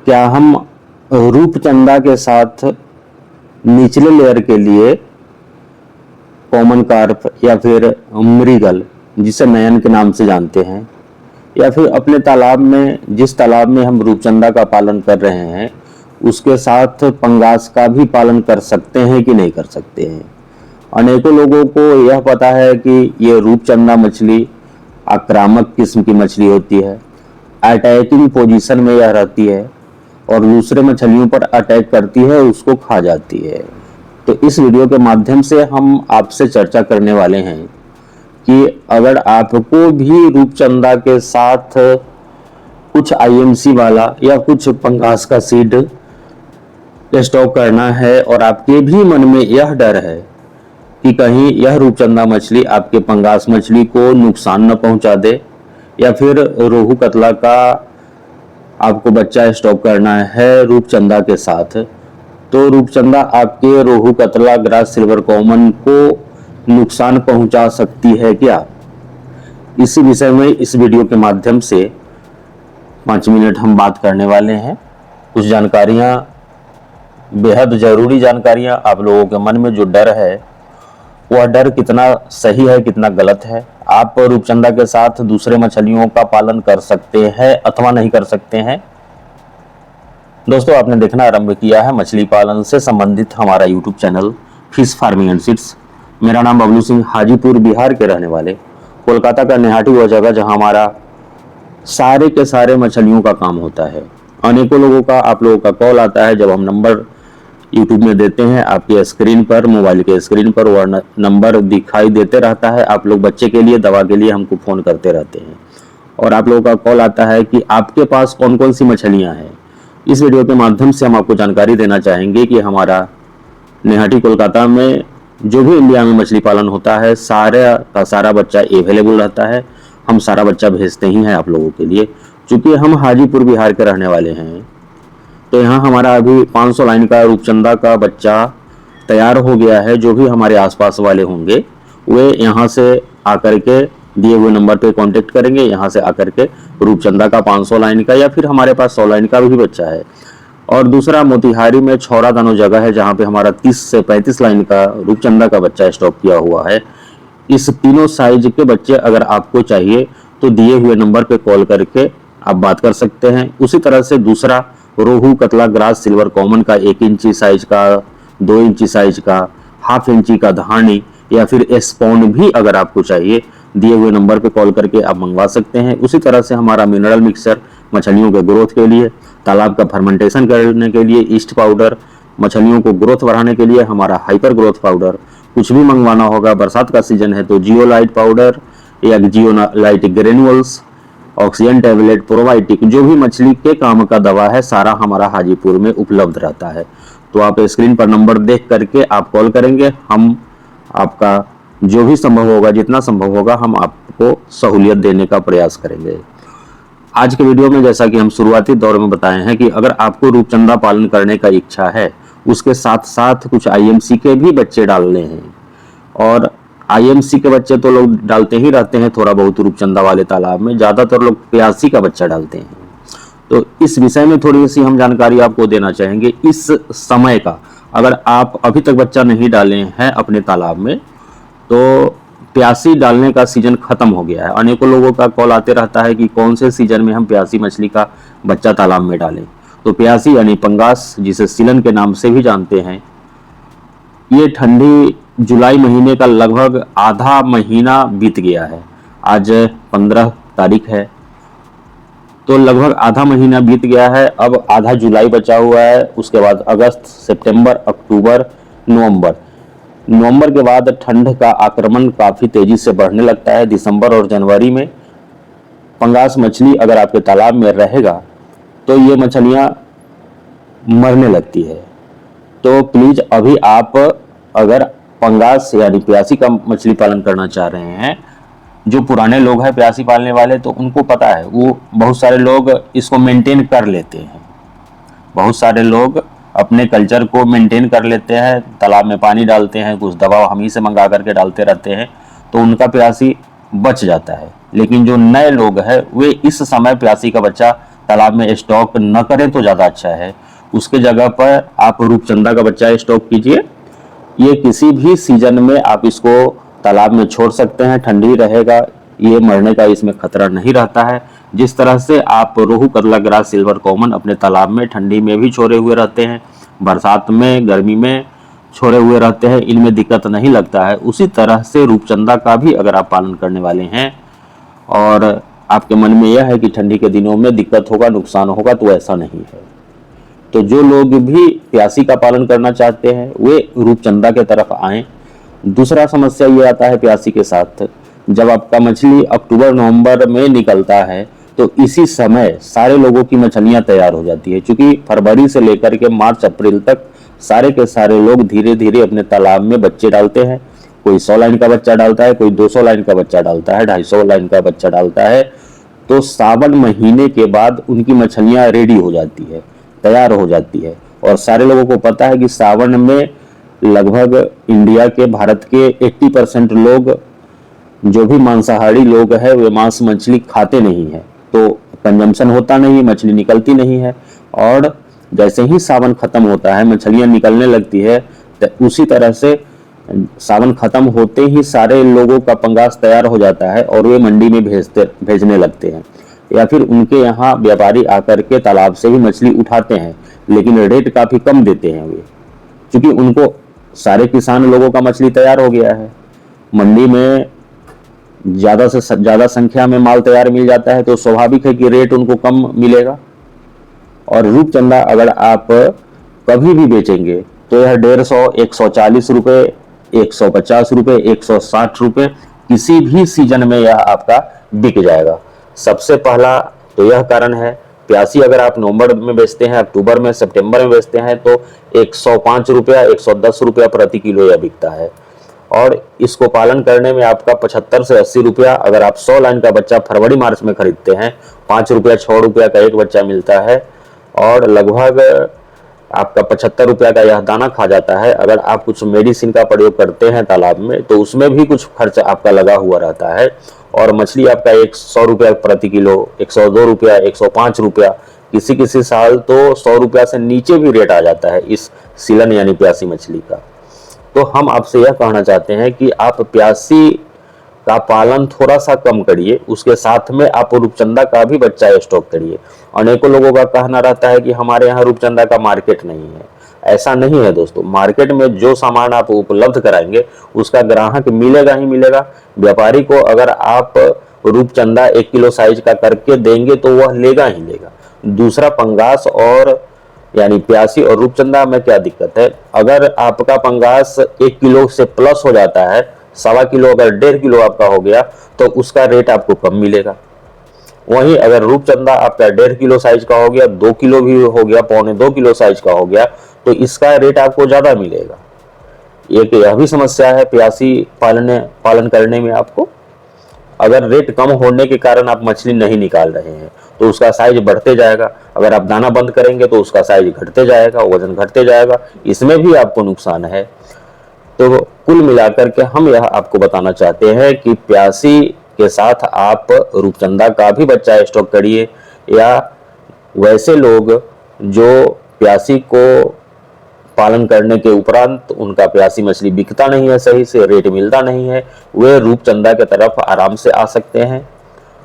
क्या हम रूपचंदा के साथ निचले लेयर के लिए कॉमन कार्प या फिर मृगल, जिसे नयन के नाम से जानते हैं, या फिर अपने तालाब में, जिस तालाब में हम रूपचंदा का पालन कर रहे हैं, उसके साथ पंगास का भी पालन कर सकते हैं कि नहीं कर सकते हैं। अनेकों लोगों को यह पता है कि ये रूपचंदा मछली आक्रामक किस्म की मछली होती है, अटैकिंग पोजीशन में यह रहती है और दूसरे मछलियों पर अटैक करती है, उसको खा जाती है। तो इस वीडियो के माध्यम से हम आपसे चर्चा करने वाले हैं कि अगर आपको भी रूपचंदा के साथ कुछ आईएमसी वाला या कुछ पंगास का सीड स्टॉक करना है और आपके भी मन में यह डर है कि कहीं यह रूपचंदा मछली आपके पंगास मछली को नुकसान न पहुंचा दे, या फिर रोहू कतला का आपको बच्चा स्टॉक करना है रूपचंदा के साथ, तो रूपचंदा आपके रोहू कतला ग्रास सिल्वर कॉमन को नुकसान पहुंचा सकती है क्या? इसी विषय में इस वीडियो के माध्यम से 5 मिनट हम बात करने वाले हैं। कुछ जानकारियां, बेहद जरूरी जानकारियां, आप लोगों के मन में जो डर है वह डर कितना सही है, कितना गलत है, आप रूपचंदा के साथ दूसरे मछलियों का पालन कर सकते हैं अथवा नहीं कर सकते हैं। दोस्तों, आपने देखना आरंभ किया है मछली पालन से संबंधित हमारा YouTube channel fish farming and seeds. मेरा नाम बबलू सिंह, हाजीपुर बिहार के रहने वाले। कोलकाता का नेहाटी वह जगह जहां हमारा सारे के सारे मछलियों का काम होता है। अनेकों लोगों का, आप लोगों का कॉल आता है जब हम नंबर यूट्यूब में देते हैं, आपके स्क्रीन पर, मोबाइल के स्क्रीन पर वह नंबर दिखाई देते रहता है। आप लोग बच्चे के लिए, दवा के लिए हमको फ़ोन करते रहते हैं और आप लोगों का कॉल आता है कि आपके पास कौन कौन सी मछलियां हैं। इस वीडियो के माध्यम से हम आपको जानकारी देना चाहेंगे कि हमारा नेहाटी कोलकाता में जो भी इंडिया में मछली पालन होता है, सारा का सारा बच्चा अवेलेबल रहता है। हम सारा बच्चा भेजते ही हैं आप लोगों के लिए। चूँकि हम हाजीपुर बिहार के रहने वाले हैं, तो यहाँ हमारा अभी 500 लाइन का रूपचंदा का बच्चा तैयार हो गया है। जो भी हमारे आसपास वाले होंगे वे यहाँ से आकर के दिए हुए नंबर पे कांटेक्ट करेंगे, यहाँ से आकर के रूपचंदा का 500 लाइन का, या फिर हमारे पास 100 लाइन का भी बच्चा है। और दूसरा, मोतिहारी में छौरा दानो जगह है जहाँ पे हमारा 30 से 35 लाइन का रूपचंदा का बच्चा स्टॉक किया हुआ है। इस तीनों साइज के बच्चे अगर आपको चाहिए तो दिए हुए नंबर पे कॉल करके आप बात कर सकते हैं। उसी तरह से दूसरा, रोहू कतला ग्रास सिल्वर कॉमन का 1 इंची साइज का, 2 इंची साइज का, ½ इंची का धानी या फिर स्पॉन भी अगर आपको चाहिए, दिए हुए नंबर पे कॉल करके आप मंगवा सकते हैं। उसी तरह से हमारा मिनरल मिक्सर मछलियों के ग्रोथ के लिए, तालाब का फर्मेंटेशन करने के लिए ईस्ट पाउडर, मछलियों को ग्रोथ बढ़ाने के लिए हमारा हाइपर ग्रोथ पाउडर, कुछ भी मंगवाना होगा, बरसात का सीजन है तो जियोलाइट पाउडर या zeolite granules, oxygen tablet, probiotic, जो भी मछली के काम का दवा है, सारा हमारा हाजीपुर में उपलब्ध रहता है। तो आप स्क्रीन पर नंबर देख करके आप कॉल करेंगे, हम आपका जो भी संभव होगा, जितना संभव होगा, हम आपको सहूलियत देने का प्रयास करेंगे। आज के वीडियो में जैसा कि हम शुरुआती दौर में बताए हैं कि अगर आपको रूपचंदा पालन करने का इच्छा है, उसके साथ साथ कुछ आईएमसी के भी बच्चे डालने हैं। और आईएमसी के बच्चे तो लोग डालते ही रहते हैं थोड़ा बहुत रूपचंदा वाले तालाब में, ज़्यादातर लोग प्यासी का बच्चा डालते हैं। तो इस विषय में थोड़ी सी हम जानकारी आपको देना चाहेंगे इस समय का। अगर आप अभी तक बच्चा नहीं डाले हैं अपने तालाब में, तो प्यासी डालने का सीजन खत्म हो गया है। अनेकों लोगों का कॉल आते रहता है कि कौन से सीजन में हम प्यासी मछली का बच्चा तालाब में डालें। तो प्यासी यानी पंगास, जिसे सीलन के नाम से भी जानते हैं, ये ठंडी जुलाई महीने का लगभग आधा महीना बीत गया है। आज 15 तारीख है, तो लगभग आधा महीना बीत गया है। अब आधा जुलाई बचा हुआ है, उसके बाद अगस्त, सितंबर, अक्टूबर, नवंबर के बाद ठंड का आक्रमण काफ़ी तेज़ी से बढ़ने लगता है। दिसंबर और जनवरी में पंगास मछली अगर आपके तालाब में रहेगा तो ये मछलियाँ मरने लगती है। तो प्लीज़ अभी आप अगर पंगास यानी प्यासी का मछली पालन करना चाह रहे हैं, जो पुराने लोग हैं प्यासी पालने वाले, तो उनको पता है, वो बहुत सारे लोग इसको मेंटेन कर लेते हैं। बहुत सारे लोग अपने कल्चर को मेंटेन कर लेते हैं, तालाब में पानी डालते हैं, कुछ दवा हम ही से मंगा करके डालते रहते हैं, तो उनका प्यासी बच जाता है। लेकिन जो नए लोग हैं वे इस समय प्यासी का बच्चा तालाब में स्टॉक न करें तो ज़्यादा अच्छा है। उसके जगह पर आप रूपचंदा का बच्चा स्टॉक कीजिए। ये किसी भी सीजन में आप इसको तालाब में छोड़ सकते हैं, ठंडी रहेगा, ये मरने का इसमें खतरा नहीं रहता है। जिस तरह से आप रोहू, कतला, ग्रास, सिल्वर कॉमन अपने तालाब में ठंडी में भी छोड़े हुए रहते हैं, बरसात में, गर्मी में छोड़े हुए रहते हैं, इनमें दिक्कत नहीं लगता है, उसी तरह से रूपचंदा का भी अगर आप पालन करने वाले हैं और आपके मन में यह है कि ठंडी के दिनों में दिक्कत होगा, नुकसान होगा, तो ऐसा नहीं है। तो जो लोग भी प्यासी का पालन करना चाहते हैं वे रूपचंदा के तरफ आएं। दूसरा समस्या ये आता है प्यासी के साथ, जब आपका मछली अक्टूबर नवंबर में निकलता है तो इसी समय सारे लोगों की मछलियां तैयार हो जाती है, क्योंकि फरवरी से लेकर के मार्च अप्रैल तक सारे के सारे लोग धीरे धीरे अपने तालाब में बच्चे डालते हैं। कोई 100 लाइन का बच्चा डालता है, कोई 200 लाइन का बच्चा डालता है, 250 लाइन का बच्चा डालता है। तो सावन महीने के बाद उनकी मछलियां रेडी हो जाती है, तैयार हो जाती है। और सारे लोगों को पता है कि सावन में लगभग इंडिया के, भारत के 80% लोग जो भी मांसाहारी लोग हैं वे मांस मछली खाते नहीं है, तो कंजम्पशन होता नहीं, मछली निकलती नहीं है। और जैसे ही सावन खत्म होता है, मछलियां निकलने लगती है, तो उसी तरह से सावन खत्म होते ही सारे लोगों का पंगास तैयार हो जाता है और वे मंडी में भेजने लगते हैं, या फिर उनके यहाँ व्यापारी आकर के तालाब से ही मछली उठाते हैं, लेकिन रेट काफी कम देते हैं वे, क्योंकि उनको सारे किसान लोगों का मछली तैयार हो गया है, मंडी में ज्यादा से ज्यादा संख्या में माल तैयार मिल जाता है, तो स्वाभाविक है कि रेट उनको कम मिलेगा। और रूपचंदा अगर आप कभी भी बेचेंगे तो यह 150, 140 रुपए, 150 रुपए, 160 रुपए किसी भी सीजन में यह आपका बिक जाएगा। सबसे पहला तो यह कारण है, प्यासी अगर आप नवंबर में बेचते हैं, अक्टूबर में, सितंबर में बेचते हैं तो 105 रुपया, 110 रुपया प्रति किलो यह बिकता है। और इसको पालन करने में आपका 75 से 80 रुपया, अगर आप 100 लाइन का बच्चा फरवरी मार्च में खरीदते हैं, 5 रुपया, 6 रुपया का एक बच्चा मिलता है और लगभग आपका 75 रुपया का यह दाना खा जाता है। अगर आप कुछ मेडिसिन का प्रयोग करते हैं तालाब में तो उसमें भी कुछ खर्च आपका लगा हुआ रहता है। और मछली आपका 100 रुपया प्रति किलो, 102 रुपया, 105 रुपया, किसी किसी साल तो 100 रुपया से नीचे भी रेट आ जाता है इस सीलन यानी प्यासी मछली का। तो हम आपसे यह कहना चाहते हैं कि आप प्यासी का पालन थोड़ा सा कम करिए, उसके साथ में आप रूपचंदा का भी बच्चा स्टॉक करिए। अनेकों लोगों का कहना रहता है कि हमारे यहाँ रूपचंदा का मार्केट नहीं है। ऐसा नहीं है दोस्तों, मार्केट में जो सामान आप उपलब्ध कराएंगे उसका ग्राहक मिलेगा ही मिलेगा। व्यापारी को अगर आप रूपचंदा 1 किलो साइज का करके देंगे तो वह लेगा ही लेगा। दूसरा, पंगास और यानी प्यासी और रूपचंदा में क्या दिक्कत है, अगर आपका पंगास 1 किलो से प्लस हो जाता है, 1.25 किलो, अगर 1.5 किलो आपका हो गया तो उसका रेट आपको कम मिलेगा। वहीं अगर रूपचंदा आपका 1.5 किलो साइज का हो गया, 2 किलो भी हो गया, 1.25 किलो साइज का हो गया, तो इसका रेट आपको ज्यादा मिलेगा। एक यह भी समस्या है प्यासी पालन करने में आपको, अगर रेट कम होने के कारण आप मछली नहीं निकाल रहे हैं तो उसका साइज बढ़ते जाएगा। अगर आप दाना बंद करेंगे तो उसका साइज घटते जाएगा, वजन घटते जाएगा, इसमें भी आपको नुकसान है। तो कुल मिलाकर के हम यह आपको बताना चाहते हैं कि प्यासी के साथ आप रूपचंदा का भी बच्चा स्टॉक करिए, या वैसे लोग जो प्यासी को पालन करने के उपरांत उनका प्यासी मछली बिकता नहीं है, सही से रेट मिलता नहीं है, वे रूपचंदा के तरफ आराम से आ सकते हैं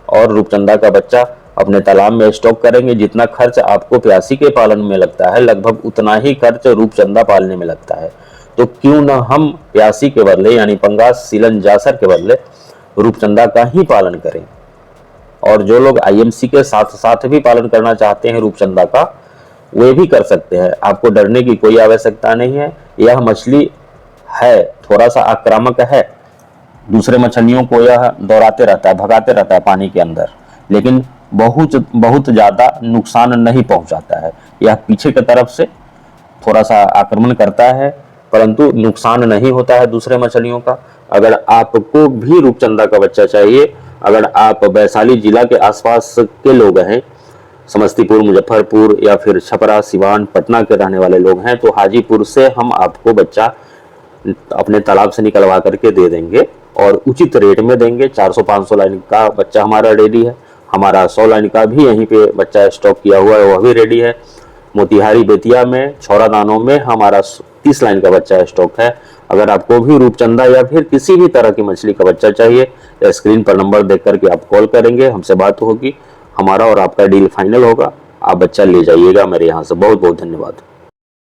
और रूपचंदा का बच्चा अपने तालाब में स्टॉक करेंगे। जितना खर्च आपको प्यासी के पालन में लगता है, लगभग उतना ही खर्च रूपचंदा पालने में लगता है। तो क्यों ना हम प्यासी के बदले यानी पंगास, सीलन, जासर के बदले रूपचंदा का ही पालन करें। और जो लोग आईएमसी के साथ साथ भी पालन करना चाहते हैं रूपचंदा का, वे भी कर सकते हैं। आपको डरने की कोई आवश्यकता नहीं है। यह मछली है थोड़ा सा आक्रामक है, दूसरे मछलियों को यह दौड़ाते रहता है, भगाते रहता है पानी के अंदर, लेकिन बहुत ज्यादा नुकसान नहीं पहुंचाता है। यह पीछे की तरफ से थोड़ा सा आक्रमण करता है, परंतु नुकसान नहीं होता है दूसरे मछलियों का। अगर आपको भी रूपचंदा का बच्चा चाहिए, अगर आप वैशाली जिला के आसपास के लोग हैं, समस्तीपुर, मुजफ्फरपुर या फिर छपरा, सिवान, पटना के रहने वाले लोग हैं, तो हाजीपुर से हम आपको बच्चा अपने तालाब से निकलवा करके दे देंगे और उचित रेट में देंगे। 400-500 लाइन का बच्चा हमारा रेडी है। हमारा 100 लाइन का भी यहीं पे बच्चा स्टॉक किया हुआ है, वह भी रेडी है। मोतिहारी बेतिया में, छौरा दानों में हमारा 30 लाइन का बच्चा स्टॉक है। अगर आपको भी रूपचंदा या फिर किसी भी तरह की मछली का बच्चा चाहिए, या स्क्रीन पर नंबर देख करके आप कॉल करेंगे, हमसे बात होगी, हमारा और आपका डील फाइनल होगा, आप बच्चा ले जाइएगा मेरे यहाँ से। बहुत बहुत धन्यवाद।